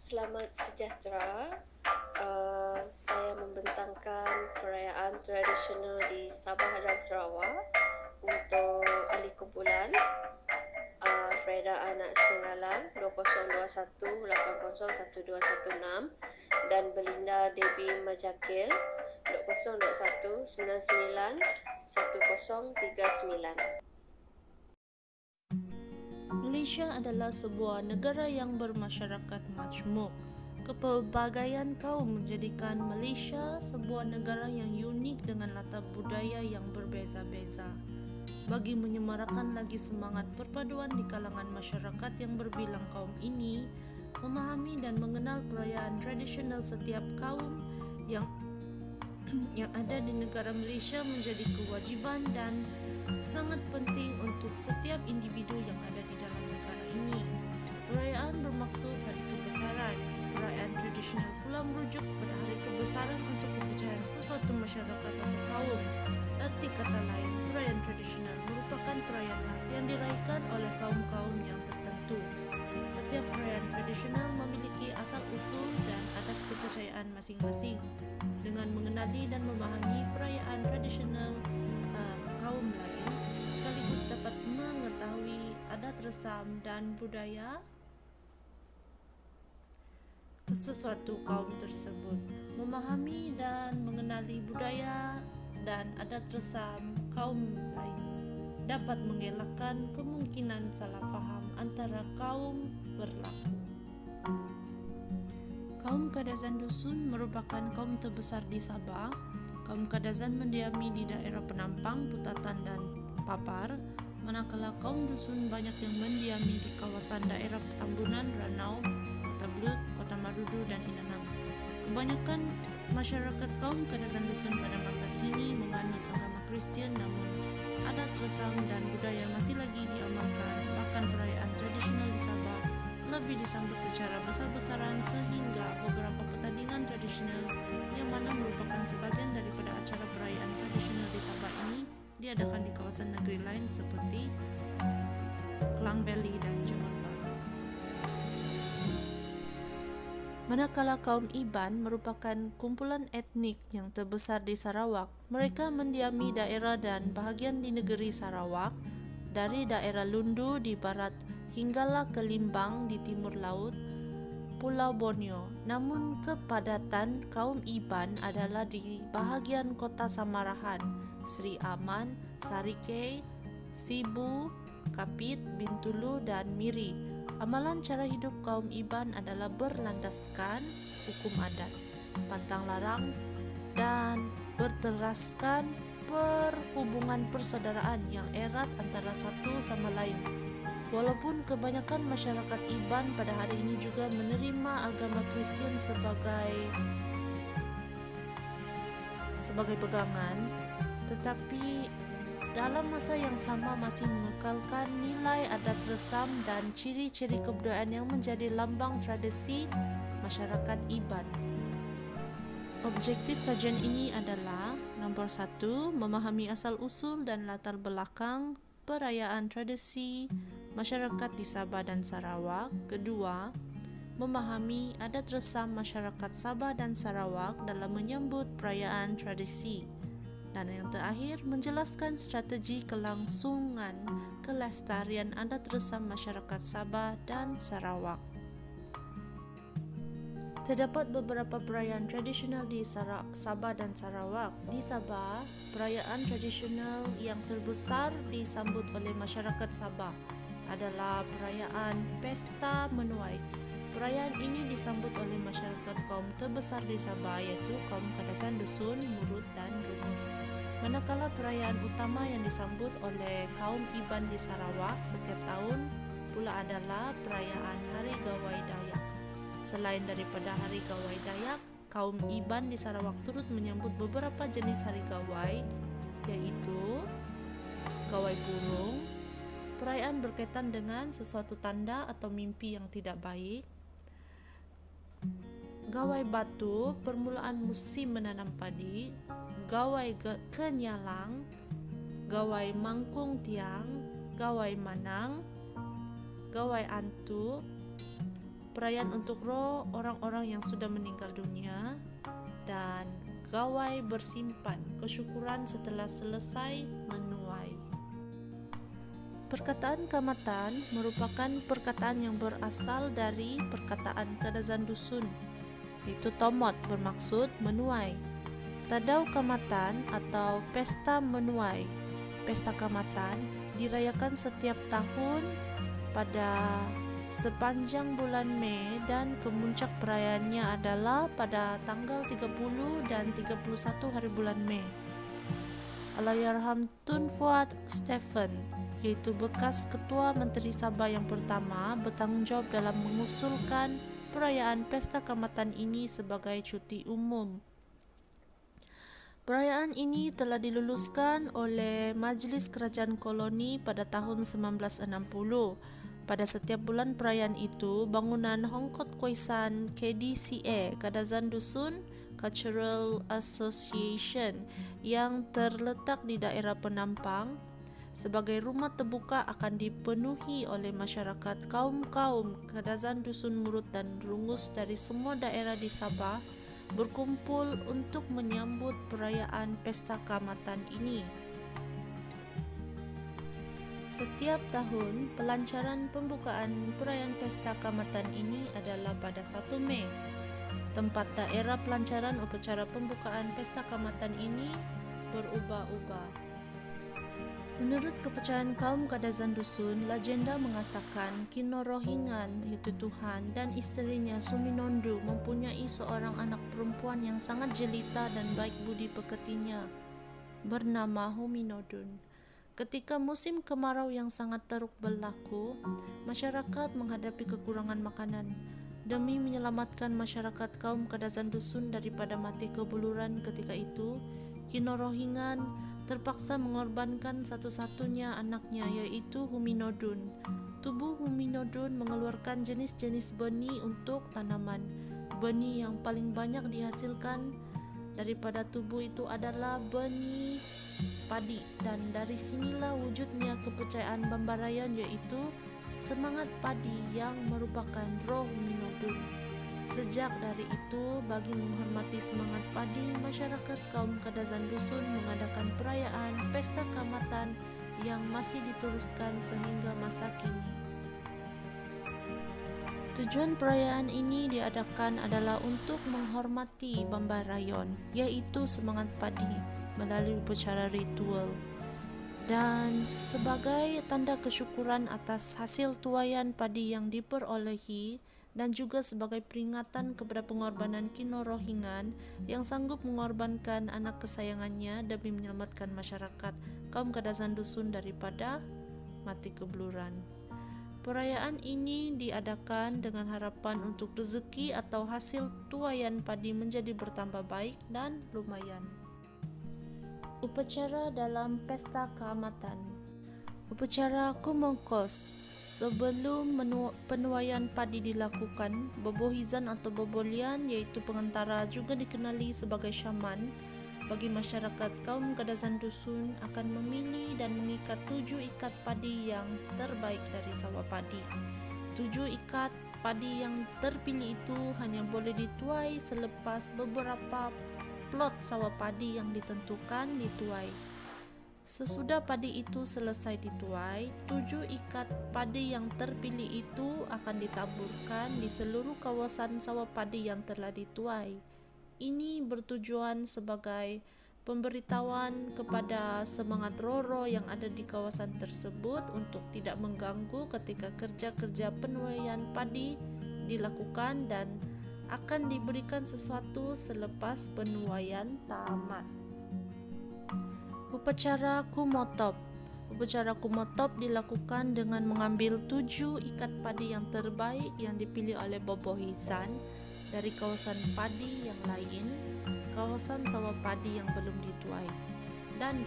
Selamat sejahtera. Saya membentangkan perayaan tradisional di Sabah dan Sarawak untuk ahli kumpulan Freda Anak Singalan 2021801216 dan Belinda Debbie Majakil 2021991039. Malaysia adalah sebuah negara yang bermasyarakat majmuk. Kepelbagaian kaum menjadikan Malaysia sebuah negara yang unik dengan latar budaya yang berbeza-beza. Bagi menyemarakan lagi semangat perpaduan di kalangan masyarakat yang berbilang kaum ini, memahami dan mengenal perayaan tradisional setiap kaum yang ada di negara Malaysia menjadi kewajiban dan sangat penting untuk setiap individu yang ada di dalam negara ini. Perayaan bermaksud hari kebesaran. Perayaan tradisional pula merujuk kepada hari kebesaran untuk kepercayaan sesuatu masyarakat atau kaum. Arti kata lain, perayaan tradisional merupakan perayaan khas yang diraihkan oleh kaum-kaum yang tertentu. Setiap perayaan tradisional memiliki asal-usul dan adat kepercayaan masing-masing. Dengan mengenali dan memahami perayaan tradisional kaum lain, sekaligus dapat mengetahui adat resam dan budaya sesuatu kaum tersebut. Memahami dan mengenali budaya dan adat resam kaum lain dapat mengelakkan kemungkinan salah faham antara kaum berlaku. Kaum Kadazan Dusun merupakan kaum terbesar di Sabah. Kaum Kadazan mendiami di daerah Penampang, Putatan dan Papar, manakala kaum Dusun banyak yang mendiami di kawasan daerah Tambunan, Ranau, Kota Blut, Kota Marudu dan Inanam. Kebanyakan masyarakat kaum Kadazan Dusun pada masa kini menganut agama Kristian, namun adat resam dan budaya masih lagi diamalkan. Bahkan perayaan tradisional di Sabah lebih disambut secara besar-besaran sehingga beberapa pertandingan tradisional yang mana merupakan sebagian daripada acara perayaan tradisional di Sabah ini diadakan di kawasan negeri lain seperti Klang Valley dan Johor Bahru. Manakala kaum Iban merupakan kumpulan etnik yang terbesar di Sarawak, mereka mendiami daerah dan bahagian di negeri Sarawak dari daerah Lundu di barat hinggalah ke Limbang di timur laut, Pulau Borneo. Namun kepadatan kaum Iban adalah di bahagian kota Samarahan, Sri Aman, Sarikei, Sibu, Kapit, Bintulu dan Miri. Amalan cara hidup kaum Iban adalah berlandaskan hukum adat, pantang larang dan berteraskan perhubungan persaudaraan yang erat antara satu sama lain. Walaupun kebanyakan masyarakat Iban pada hari ini juga menerima agama Kristian sebagai pegangan, tetapi dalam masa yang sama masih mengekalkan nilai adat resam dan ciri-ciri kebudayaan yang menjadi lambang tradisi masyarakat Iban. Objektif kajian ini adalah nombor 1, memahami asal-usul dan latar belakang perayaan tradisi masyarakat di Sabah dan Sarawak. Kedua, memahami adat resam masyarakat Sabah dan Sarawak dalam menyambut perayaan tradisi. Dan yang terakhir, menjelaskan strategi kelangsungan kelestarian adat resam masyarakat Sabah dan Sarawak. Terdapat beberapa perayaan tradisional di Sabah dan Sarawak. Di Sabah, perayaan tradisional yang terbesar disambut oleh masyarakat Sabah adalah perayaan Pesta Menuai. Perayaan ini disambut oleh masyarakat kaum terbesar di Sabah iaitu kaum Kadazan Dusun, Murut dan Rubus. Manakala perayaan utama yang disambut oleh kaum Iban di Sarawak setiap tahun pula adalah perayaan Hari Gawai Dayak. Selain daripada Hari Gawai Dayak, kaum Iban di Sarawak turut menyambut beberapa jenis Hari Gawai iaitu Gawai Burung, perayaan berkaitan dengan sesuatu tanda atau mimpi yang tidak baik, Gawai Batu, permulaan musim menanam padi, Gawai Kenyalang, Gawai Mangkung Tiang, Gawai Manang, Gawai Antu, perayaan untuk roh orang-orang yang sudah meninggal dunia, dan gawai bersimpan kesyukuran setelah selesai menuai. Perkataan kamatan merupakan perkataan yang berasal dari perkataan Kadazan Dusun, yaitu tomot bermaksud menuai. Tadau Kamatan atau Pesta Menuai. Pesta Kamatan dirayakan setiap tahun pada sepanjang bulan Mei dan kemuncak perayaannya adalah pada tanggal 30 dan 31 hari bulan Mei. Allahyarham Tun Fuad Stephen, yaitu bekas Ketua Menteri Sabah yang pertama, bertanggungjawab dalam mengusulkan perayaan Pesta Kamatan ini sebagai cuti umum. Perayaan ini telah diluluskan oleh Majlis Kerajaan Koloni pada tahun 1960. Pada setiap bulan perayaan itu, bangunan Hongkot Khoisan KDCA, Kadazan Dusun Cultural Association, yang terletak di daerah Penampang sebagai rumah terbuka akan dipenuhi oleh masyarakat kaum-kaum Kadazan Dusun Murut dan Rungus dari semua daerah di Sabah berkumpul untuk menyambut perayaan Pesta Kamatan ini. Setiap tahun, pelancaran pembukaan perayaan Pesta Kamatan ini adalah pada 1 Mei. Tempat daerah pelancaran upacara pembukaan Pesta Kamatan ini berubah-ubah. Menurut kepercayaan kaum Kadazan Dusun, legenda mengatakan Kinorohingan, yaitu Tuhan, dan isterinya Suminondu mempunyai seorang anak perempuan yang sangat jelita dan baik budi pekertinya, bernama Huminodun. Ketika musim kemarau yang sangat teruk berlaku, masyarakat menghadapi kekurangan makanan. Demi menyelamatkan masyarakat kaum Kadazan Dusun daripada mati kebuluran ketika itu, Kinorohingan terpaksa mengorbankan satu-satunya anaknya, yaitu Huminodun. Tubuh Huminodun mengeluarkan jenis-jenis benih untuk tanaman. Benih yang paling banyak dihasilkan daripada tubuh itu adalah benih padi, dan dari sinilah wujudnya kepercayaan Bambarayan, yaitu semangat padi yang merupakan roh Huminodun. Sejak dari itu, bagi menghormati semangat padi, masyarakat kaum Kadazan Dusun mengadakan perayaan Pesta Kamatan yang masih diteruskan sehingga masa kini. Tujuan perayaan ini diadakan adalah untuk menghormati Bambarayon, yaitu semangat padi, melalui upacara ritual, dan sebagai tanda kesyukuran atas hasil tuaian padi yang diperolehi, dan juga sebagai peringatan kepada pengorbanan Kinorohingan yang sanggup mengorbankan anak kesayangannya demi menyelamatkan masyarakat kaum Kadazan Dusun daripada mati kebuluran. Perayaan ini diadakan dengan harapan untuk rezeki atau hasil tuaian padi menjadi bertambah baik dan lumayan. Upacara dalam Pesta Kamatan. Upacara Kumongkos. Sebelum penuaian padi dilakukan, bobohizan atau bobolian, yaitu pengantara juga dikenali sebagai syaman, bagi masyarakat kaum Kadazan Dusun akan memilih dan mengikat 7 ikat padi yang terbaik dari sawah padi. 7 ikat padi yang terpilih itu hanya boleh dituai selepas beberapa plot sawah padi yang ditentukan dituai. Sesudah padi itu selesai dituai, 7 ikat padi yang terpilih itu akan ditaburkan di seluruh kawasan sawah padi yang telah dituai. Ini bertujuan sebagai pemberitahuan kepada semangat roro yang ada di kawasan tersebut untuk tidak mengganggu ketika kerja-kerja penuaian padi dilakukan, dan akan diberikan sesuatu selepas penuaian tamat. Upacara Kumotop. Upacara Kumotop dilakukan dengan mengambil 7 ikat padi yang terbaik yang dipilih oleh bobohizan dari kawasan padi yang lain, kawasan sawah padi yang belum dituai, dan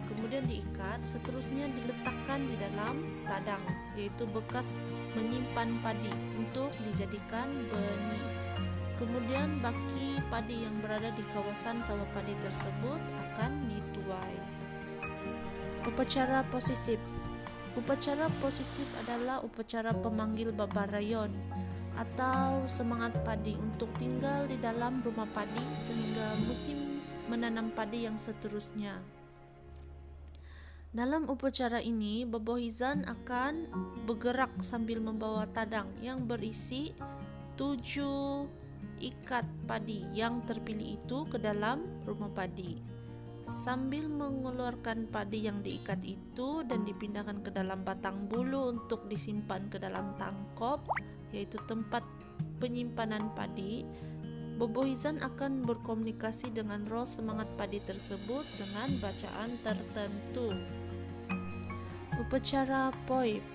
kemudian diikat, seterusnya diletakkan di dalam tadang, yaitu bekas menyimpan padi untuk dijadikan benih. Kemudian baki padi yang berada di kawasan sawah padi tersebut akan dituai. Upacara posisif. Upacara posisif adalah upacara pemanggil Bambarayon. atau semangat padi untuk tinggal di dalam rumah padi sehingga musim menanam padi yang seterusnya. Dalam upacara ini, Bobohizan akan bergerak sambil membawa tadang yang berisi 7 ikat padi yang terpilih itu ke dalam rumah padi. Sambil mengeluarkan padi yang diikat itu dan dipindahkan ke dalam batang bulu untuk disimpan ke dalam tangkop, yaitu tempat penyimpanan padi, Bobohizan akan berkomunikasi dengan roh semangat padi tersebut dengan bacaan tertentu. Upacara Poip.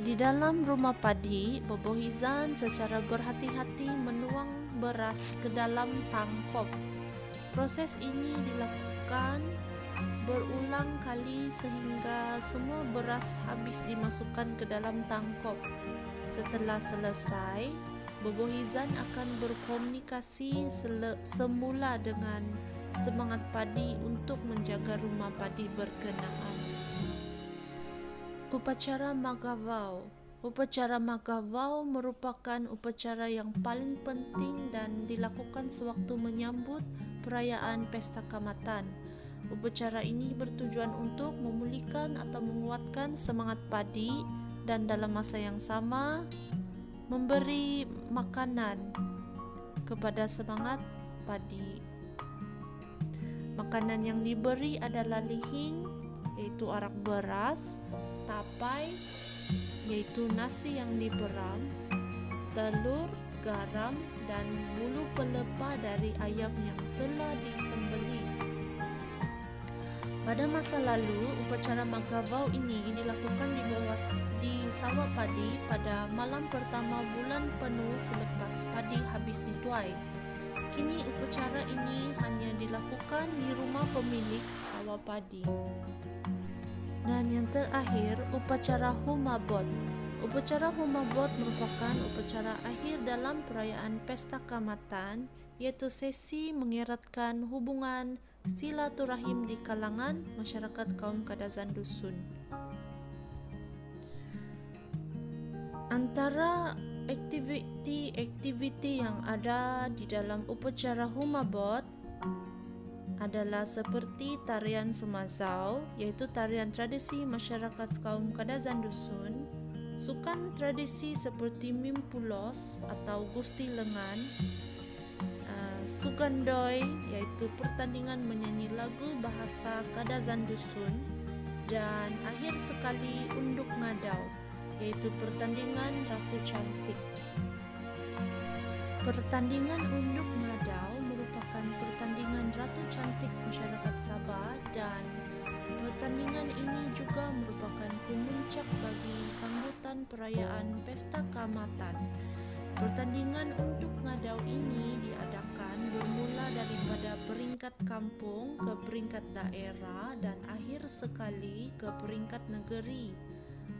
Di dalam rumah padi, Bobohizan secara berhati-hati menuang beras ke dalam tangkop. Proses ini dilakukan berulang kali sehingga semua beras habis dimasukkan ke dalam tangkop. Setelah selesai, Bobohizan akan berkomunikasi semula dengan semangat padi untuk menjaga rumah padi berkenaan. Upacara Magavau. Upacara Magavau merupakan upacara yang paling penting dan dilakukan sewaktu menyambut perayaan pesta kamatan. Upacara ini bertujuan untuk memulihkan atau menguatkan semangat padi dan dalam masa yang sama memberi makanan kepada semangat padi. Makanan yang diberi adalah lihing, yaitu arak beras, tapai, yaitu nasi yang diberam, telur, garam, dan bulu pelepah dari ayam yang telah disembelih. Pada masa lalu, upacara Magavau ini dilakukan di sawah padi pada malam pertama bulan penuh selepas padi habis dituai. Kini upacara ini hanya dilakukan di rumah pemilik sawah padi. Dan yang terakhir, upacara Humabot. Upacara Humabot merupakan upacara akhir dalam perayaan pesta kamatan, yaitu sesi mengeratkan hubungan silaturahim di kalangan masyarakat kaum Kadazan Dusun. Antara aktiviti yang ada di dalam upacara Humabot adalah seperti tarian Sumazau, yaitu tarian tradisi masyarakat kaum Kadazan Dusun, sukan tradisi seperti Mimpulos atau Gusti Lengan, Sugandoi, yaitu pertandingan menyanyi lagu bahasa Kadazan Dusun, dan akhir sekali Unduk Ngadau, yaitu pertandingan Ratu Cantik. Pertandingan Unduk Ngadau merupakan pertandingan Ratu Cantik masyarakat Sabah, dan pertandingan ini juga merupakan pemuncak bagi sambutan perayaan pesta kamatan. Pertandingan Unduk Ngadau ini diadakan bermula daripada peringkat kampung ke peringkat daerah dan akhir sekali ke peringkat negeri.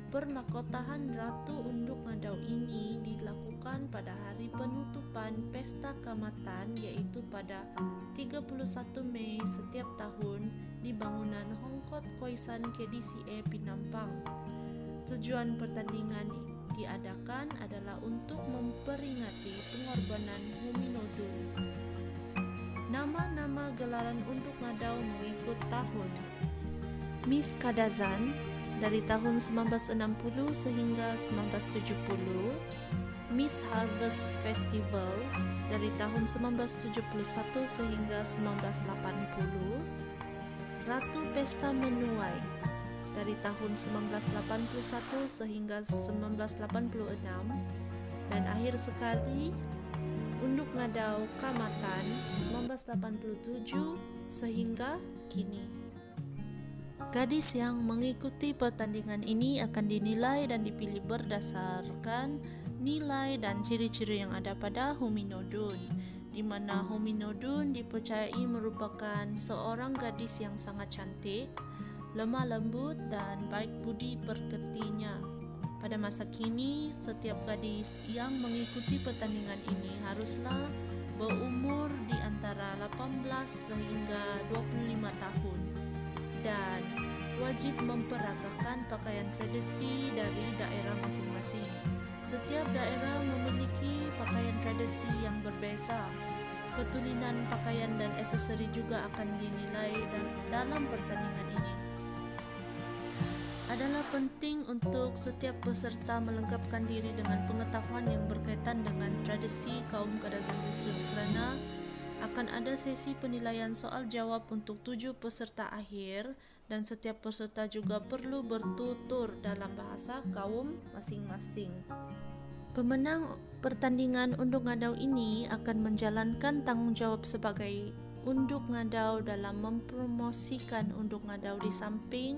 Permakotahan Ratu Unduk Ngadau ini dilakukan pada hari penutupan pesta kamatan, yaitu pada 31 Mei setiap tahun di bangunan Hongkot Khoisan KDCA Pinampang. Tujuan pertandingan diadakan adalah untuk memperingati pengorbanan Huminodun. Nama-nama gelaran Unduk Ngadau mengikut tahun: Miss Kadazan dari tahun 1960 sehingga 1970, Miss Harvest Festival dari tahun 1971 sehingga 1980, Ratu Pesta Menuai dari tahun 1981 sehingga 1986, dan akhir sekali Unduk Ngadau Kamatan 1987 sehingga kini. Gadis yang mengikuti pertandingan ini akan dinilai dan dipilih berdasarkan nilai dan ciri-ciri yang ada pada Huminodun, di mana Huminodun dipercayai merupakan seorang gadis yang sangat cantik, lemah lembut, dan baik budi pekertinya. Pada masa kini, setiap gadis yang mengikuti pertandingan ini haruslah berumur di antara 18 sehingga 25 tahun dan wajib memperagakan pakaian tradisi dari daerah masing-masing. Setiap daerah memiliki pakaian tradisi yang berbeza. Ketulinan pakaian dan aksesori juga akan dinilai dalam pertandingan ini. Adalah penting untuk setiap peserta melengkapkan diri dengan pengetahuan yang berkaitan dengan tradisi kaum Kadazan Dusun kerana akan ada sesi penilaian soal jawab untuk 7 peserta akhir dan setiap peserta juga perlu bertutur dalam bahasa kaum masing-masing. Pemenang pertandingan unduk ngadau ini akan menjalankan tanggungjawab sebagai unduk ngadau dalam mempromosikan unduk ngadau di samping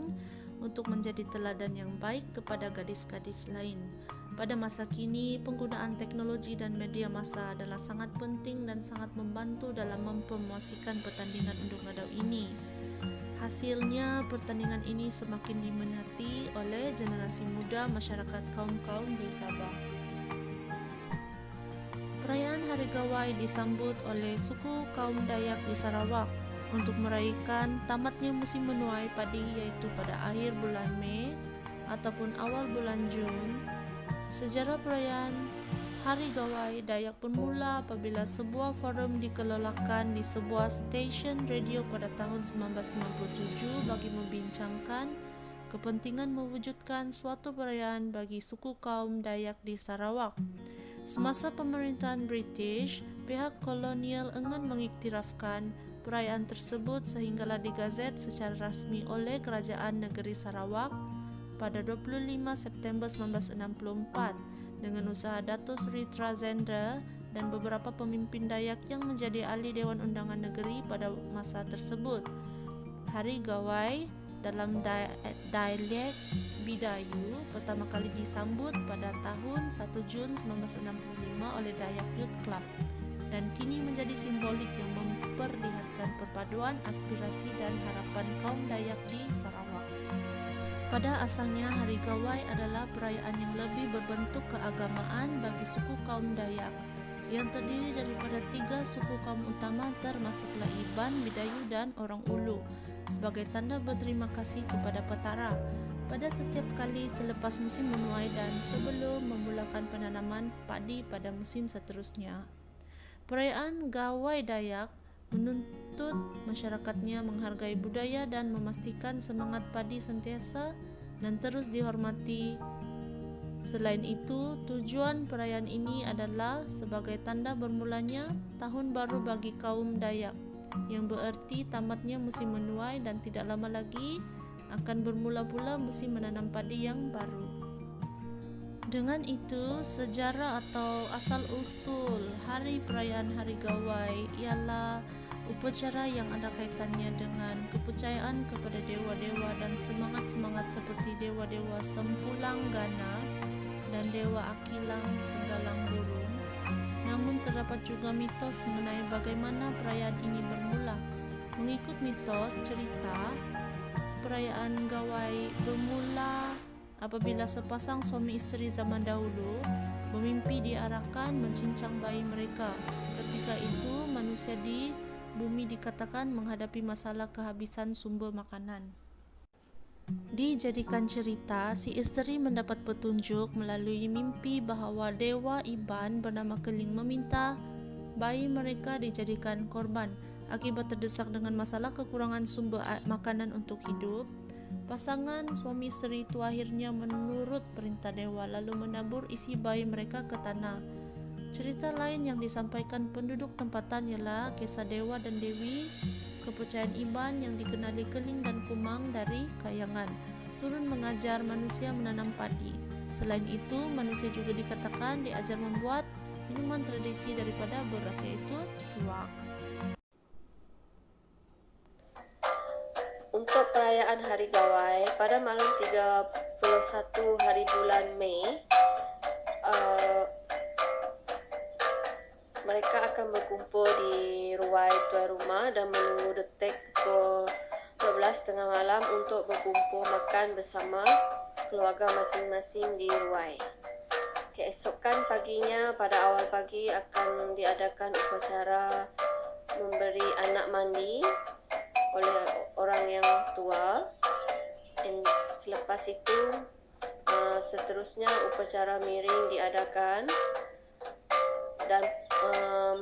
untuk menjadi teladan yang baik kepada gadis-gadis lain. Pada masa kini, penggunaan teknologi dan media massa adalah sangat penting dan sangat membantu dalam mempromosikan pertandingan unduk ngadau ini. Hasilnya, pertandingan ini semakin diminati oleh generasi muda masyarakat kaum-kaum di Sabah. Perayaan Hari Gawai disambut oleh suku kaum Dayak di Sarawak untuk meraihkan tamatnya musim menuai padi iaitu pada akhir bulan Mei ataupun awal bulan Jun. Sejarah perayaan Hari Gawai Dayak bermula apabila sebuah forum dikelolakan di sebuah stesen radio pada tahun 1997 bagi membincangkan kepentingan mewujudkan suatu perayaan bagi suku kaum Dayak di Sarawak. Semasa pemerintahan British, pihak kolonial enggan mengiktirafkan perayaan tersebut sehinggalah digazet secara rasmi oleh Kerajaan Negeri Sarawak pada 25 September 1964 dengan usaha Dato' Sri Trazendra dan beberapa pemimpin Dayak yang menjadi ahli Dewan Undangan Negeri pada masa tersebut. Hari Gawai dalam dialek Bidayu pertama kali disambut pada tahun 1 Jun 1965 oleh Dayak Youth Club dan kini menjadi simbolik yang memperlihatkan perpaduan aspirasi dan harapan kaum Dayak di Sarawak. Pada asalnya, Hari Gawai adalah perayaan yang lebih berbentuk keagamaan bagi suku kaum Dayak yang terdiri daripada 3 suku kaum utama termasuklah Iban, Bidayu dan Orang Ulu sebagai tanda berterima kasih kepada petara pada setiap kali selepas musim menuai dan sebelum memulakan penanaman padi pada musim seterusnya. Perayaan Gawai Dayak menuntut masyarakatnya menghargai budaya dan memastikan semangat padi sentiasa dan terus dihormati. Selain itu, tujuan perayaan ini adalah sebagai tanda bermulanya tahun baru bagi kaum Dayak, yang bererti tamatnya musim menuai dan tidak lama lagi akan bermula pula musim menanam padi yang baru. Dengan itu, sejarah atau asal-usul hari perayaan Hari Gawai ialah upacara yang ada kaitannya dengan kepercayaan kepada dewa-dewa dan semangat-semangat seperti dewa-dewa Sempulang Gana dan Dewa Akilang Segalang Burung. Namun terdapat juga mitos mengenai bagaimana perayaan ini bermula. Mengikut mitos cerita, perayaan Gawai bermula apabila sepasang suami isteri zaman dahulu bermimpi diarahkan mencincang bayi mereka. Ketika itu, manusia di bumi dikatakan menghadapi masalah kehabisan sumber makanan. Dijadikan cerita, si isteri mendapat petunjuk melalui mimpi bahawa Dewa Iban bernama Keling meminta bayi mereka dijadikan korban akibat terdesak dengan masalah kekurangan sumber makanan untuk hidup. Pasangan suami isteri itu akhirnya menurut perintah dewa lalu menabur isi bayi mereka ke tanah. Cerita lain yang disampaikan penduduk tempatan ialah kisah dewa dan dewi kepercayaan Iban yang dikenali Keling dan Kumang dari Kayangan turun mengajar manusia menanam padi. Selain itu, manusia juga dikatakan diajar membuat minuman tradisi daripada beras yaitu tuak. Untuk perayaan Hari Gawai pada malam 31 hari bulan Mei, mereka akan berkumpul di ruai tuan rumah dan menunggu detik pukul 12.30 malam untuk berkumpul makan bersama keluarga masing-masing di ruai. Keesokan paginya pada awal pagi akan diadakan upacara memberi anak mandi oleh orang yang tua. Dan selepas itu Seterusnya upacara miring diadakan dan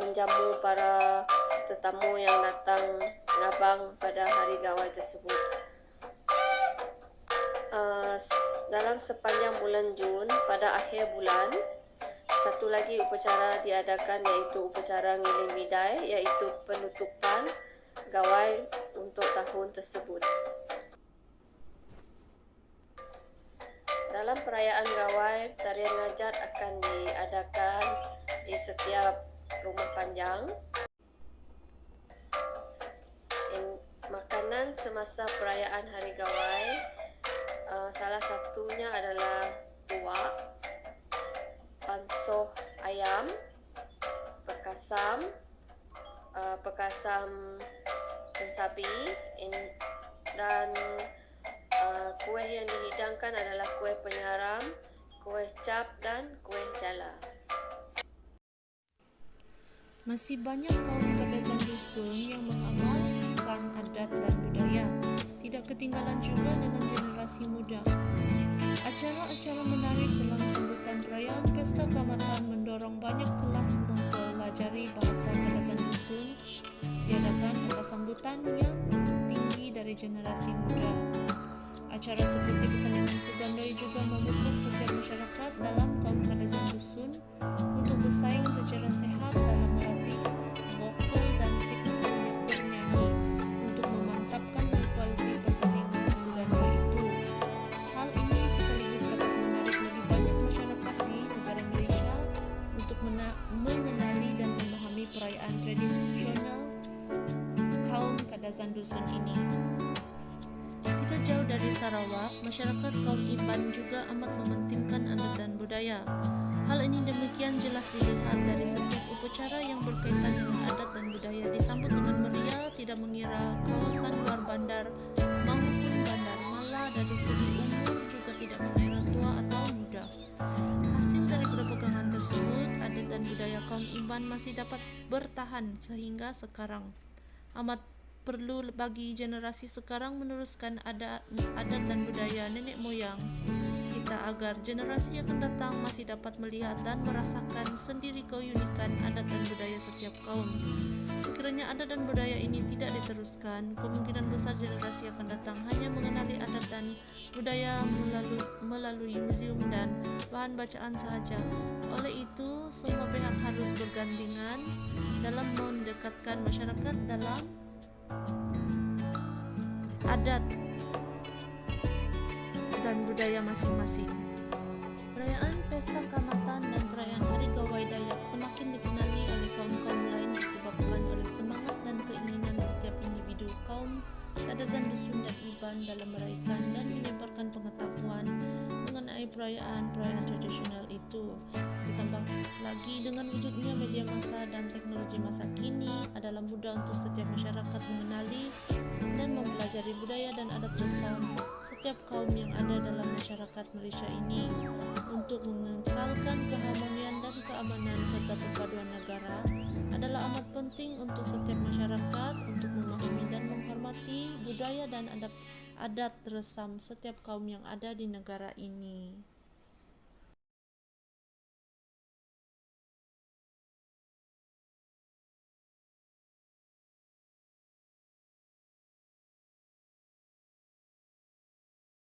menjamu para tetamu yang datang ngabang pada hari gawai tersebut. Dalam sepanjang bulan Jun, pada akhir bulan, satu lagi upacara diadakan, yaitu upacara ngiling bidai, yaitu penutupan gawai untuk tahun tersebut. Dalam perayaan gawai, tarian ngajat akan diadakan di setiap rumah panjang. Makanan semasa perayaan hari gawai, salah satunya adalah tuak, pansoh ayam, pekasam pensapi, dan kuih yang dihidangkan adalah kuih penyaram, kuih cap, dan kuih jala. Masih banyak kaum Kadazan dusun yang mengamalkan adat dan budaya. Tidak ketinggalan juga dengan generasi muda. Acara-acara menarik dalam sambutan perayaan Pesta Kaamatan mendorong banyak kelas mempelajari bahasa Kadazan dusun diadakan atas sambutan yang tinggi dari generasi muda. Acara seperti pertandingan Sugandai juga memupuk setiap masyarakat dalam kaum Kadazan dusun untuk bersaing secara sehat dalam melatih vokal dan teknik bernyanyi untuk memantapkan kualiti pertandingan Sugandai itu. Hal ini sekaligus dapat menarik lebih banyak masyarakat di negara Malaysia untuk mengenali dan memahami perayaan tradisional kaum Kadazan dusun ini. Tidak jauh dari Sarawak, masyarakat kaum Iban juga amat mementingkan adat dan budaya. Hal ini demikian jelas dilihat dari setiap upacara yang berkaitan dengan adat dan budaya disambut dengan meriah, tidak mengira kawasan luar bandar maupun bandar, malah dari segi umur juga tidak mengira tua atau muda. Hasil dari pepegangan tersebut, adat dan budaya kaum Iban masih dapat bertahan sehingga sekarang. Amat perlu bagi generasi sekarang meneruskan adat dan budaya nenek moyang kita agar generasi yang akan datang masih dapat melihat dan merasakan sendiri keunikan adat dan budaya setiap kaum. Sekiranya adat dan budaya ini tidak diteruskan, kemungkinan besar generasi yang akan datang hanya mengenali adat dan budaya melalui museum dan bahan bacaan sahaja. Oleh itu, semua pihak harus bergandengan dalam mendekatkan masyarakat dalam adat dan budaya masing-masing. Perayaan Pesta Kaamatan dan perayaan Hari Gawai Dayak semakin dikenali oleh kaum-kaum lain disebabkan oleh semangat dan keinginan setiap individu kaum Kadazan dusun dan Iban dalam meraihkan dan menyebarkan pengetahuan mengenai perayaan-perayaan tradisional itu. Ditambah lagi dengan wujudnya media massa dan teknologi masa kini adalah mudah untuk setiap masyarakat mengenali dan mempelajari budaya dan adat resam setiap kaum yang ada dalam masyarakat Malaysia ini. Untuk mengekalkan keharmonian dan keamanan serta perpaduan negara adalah amat penting untuk setiap masyarakat untuk memahami dan menghormati budaya dan adat resam setiap kaum yang ada di negara ini.